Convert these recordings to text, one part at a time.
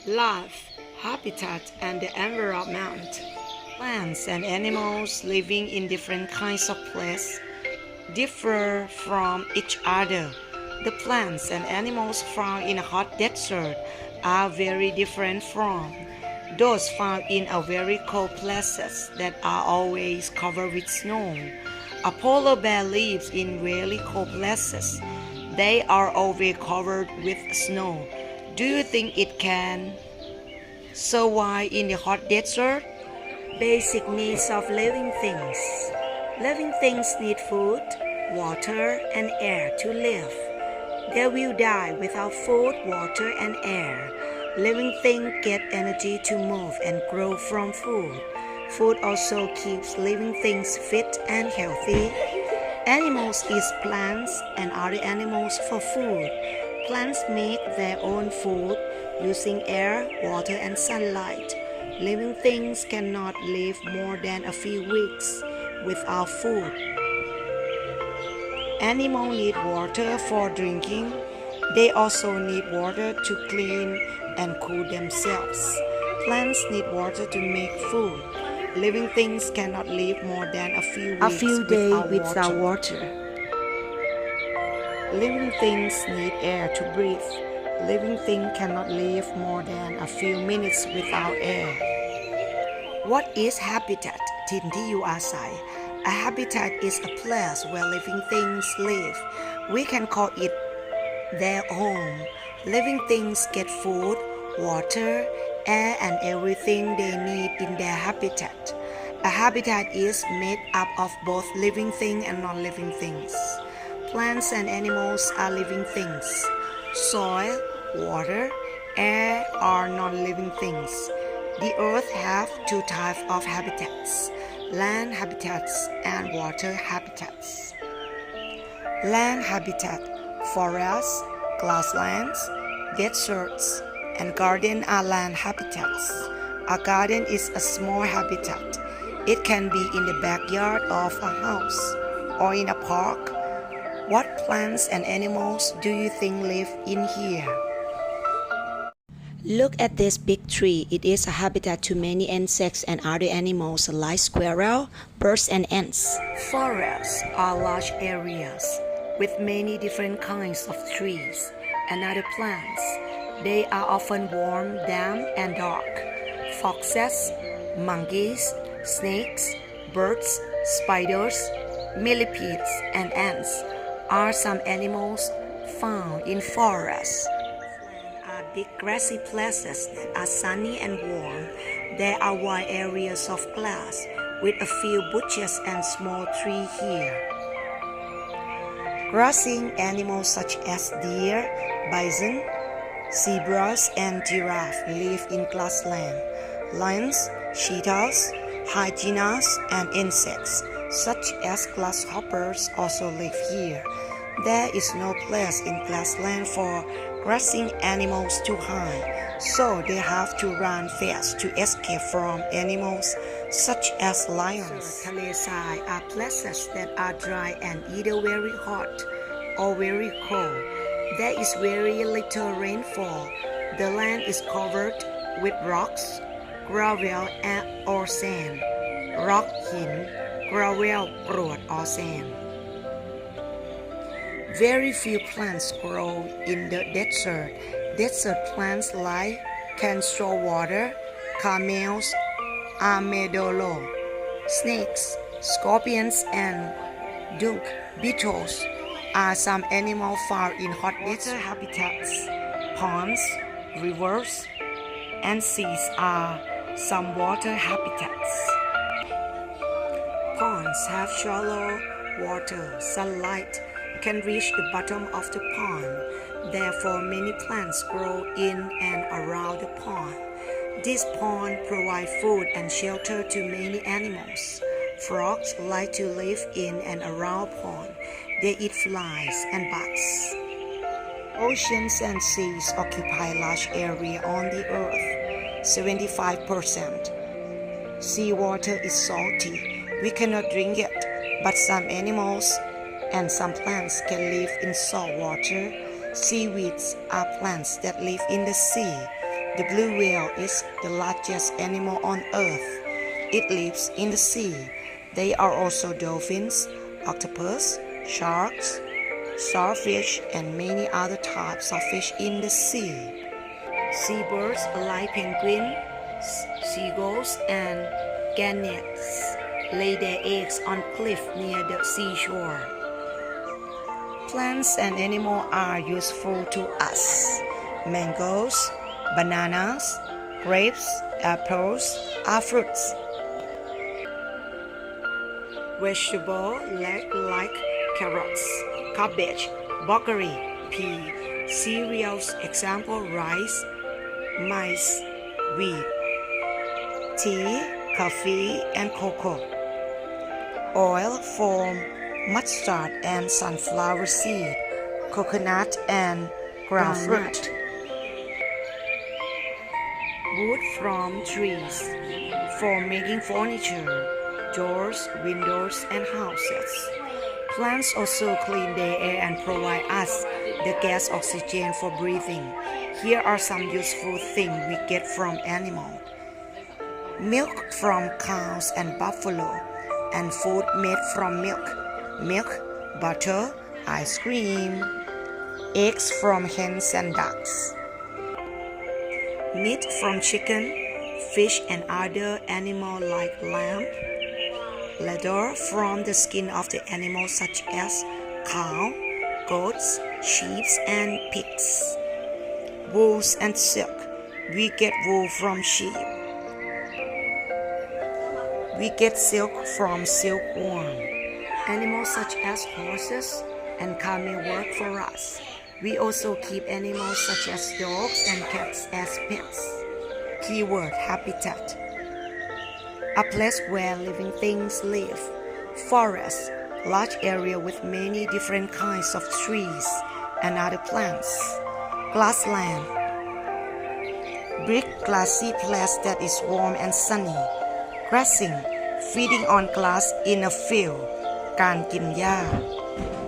life, habitat, and the environment. Plants and animals living in different kinds of places differ from each other. The plants and animals found in a hot desert are very different from those found in a very cold places that are always covered with snow. A polar bear lives in really cold places. They are always covered with snow. Do you think it can survive in the hot desert? Basic needs of living things. Living things need food, water, and air to live. They will die without food, water, and air. Living things get energy to move and grow from food. Food also keeps living things fit and healthy. Animals eat plants and other animals for food. Plants make their own food using air, water, and sunlight. Living things cannot live more than a few weeks without food. Animals need water for drinking. They also need water to clean and cool themselves. Plants need water to make food. Living things cannot live more than a few days without water. Living things need air to breathe. Living things cannot live more than a few minutes without air. What is habitat? ถิ่นที่อยู่อาศัย A habitat is a place where living things live. We can call it their home. Living things get food, water, air, and everything they need in their habitat. A habitat is made up of both living things and non-living things. Plants and animals are living things. Soil, water, air are non-living things. The earth has two types of habitats, land habitats and water habitats. Land habitat, forests, grasslands, deserts, and garden are land habitats. A garden is a small habitat. It can be in the backyard of a house or in a park. What plants and animals do you think live in here? Look at this big tree. It is a habitat to many insects and other animals like squirrels, birds, and ants. Forests are large areas with many different kinds of trees and other plants. They are often warm, damp, and dark. Foxes, monkeys, snakes, birds, spiders, millipedes, and ants are some animals found in forests. Big grassy places that are sunny and warm. There are wide areas of grass with a few bushes and small trees here. Grazing animals such as deer, bison, zebras, and giraffe live in grassland. Lions, cheetahs, hyenas, and insects such as grasshoppers also live here. There is no place in grassland for grazing animals to hide, so they have to run fast to escape from animals such as lions. ทะเลทราย are places that are dry and either very hot or very cold. There is very little rainfall. The land is covered with rocks, gravel, or sand. Rock หิน gravel กรวด or sand. Very few plants grow in the desert. Desert plants like can-straw water, camels, armadillo, snakes, scorpions, and dung beetles are some animals found in hot desert habitats. Ponds, rivers, and seas are some water habitats. Ponds have shallow water. Sunlight can reach the bottom of the pond. Therefore, many plants grow in and around the pond. This pond provides food and shelter to many animals. Frogs like to live in and around pond. They eat flies and bugs. Oceans and seas occupy large area on the earth. 75%. Seawater is salty. We cannot drink it, but some animals and some plants can live in salt water. Seaweeds are plants that live in the sea. The blue whale is the largest animal on earth. It lives in the sea. There are also dolphins, octopus, sharks, starfish, and many other types of fish in the sea. Seabirds like penguins, seagulls, and gannets lay their eggs on cliffs near the seashore. Plants and animals are useful to us. Mangoes, bananas, grapes, apples are fruits. Vegetables like carrots, cabbage, broccoli, pea, cereals, example rice, maize, wheat, tea, coffee, and cocoa. Oil from mustard and sunflower seed, coconut and groundnut. Wood from trees for making furniture, doors, windows, and houses. Plants also clean the air and provide us the gas oxygen for breathing. Here are some useful things we get from animals. Milk from cows and buffalo, and food made from milk, butter, ice cream, eggs from hens and ducks, meat from chicken, fish and other animals like lamb, leather from the skin of the animals such as cow, goats, sheep, and pigs, wool and silk. We get wool from sheep. We get silk from silkworm. Animals such as horses and camel work for us. We also keep animals such as dogs and cats as pets. Keyword habitat. A place where living things live. Forest, large area with many different kinds of trees and other plants. Grassland, big grassy place that is warm and sunny. Grazing, feeding on grass in a field. การกินหญ้า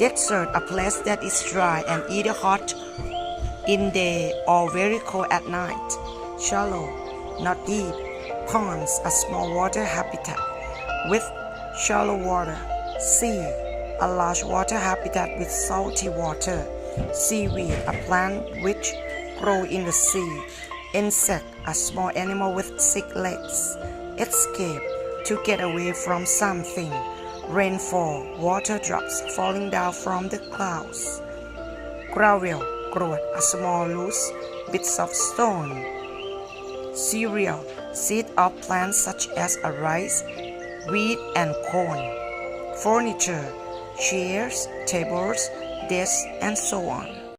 Desert, a place that is dry and either hot in day or very cold at night. Shallow, not deep. Ponds, a small water habitat with shallow water. Sea, a large water habitat with salty water. Seaweed, a plant which grow in the sea. Insect, a small animal with 6 legs. Escape, to get away from something. Rainfall, water drops falling down from the clouds. Gravel, กรวด a small loose bits of stone. Cereal, seed of plants such as a rice, wheat, and corn. Furniture, chairs, tables, desks, and so on.